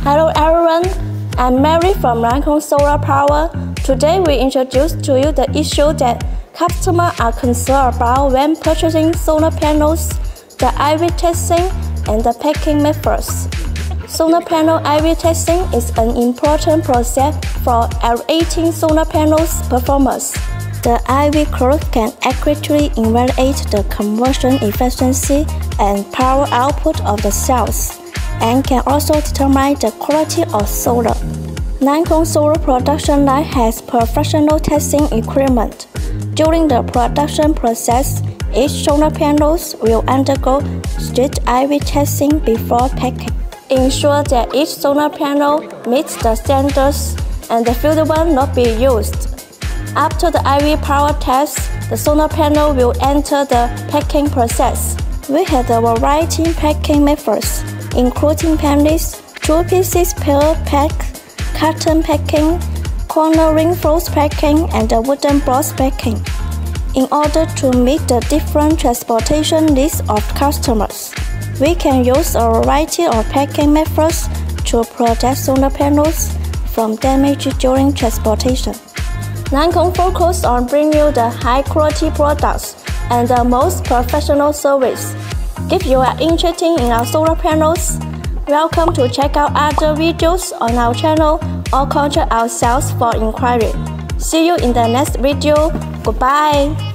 Hello everyone, I'm Mary from Namkoo Solar Power. Today we introduce to you the issue that customers are concerned about when purchasing solar panels, the IV testing and the packing methods. Solar panel IV testing is an important process for evaluating solar panels' performance. The IV curve can accurately evaluate the conversion efficiency and power output of the cells, and can also determine the quality of solar. Namkoo Solar production line has professional testing equipment. During the production process, each solar panels will undergo strict IV testing before packing. Ensure that each solar panel meets the standards and the filter will not be used. After the IV power test, the solar panel will enter the packing process. We have a variety of packing methods, including panels, 2 pieces per pack, carton packing, corner reinforced packing, and the wooden box packing. In order to meet the different transportation needs of customers, we can use a variety of packing methods to protect solar panels from damage during transportation. Namkoo focuses on bringing you the high-quality products and the most professional service. If you are interested in our solar panels, welcome to check out other videos on our channel or contact our sales for inquiry. See you in the next video. Goodbye.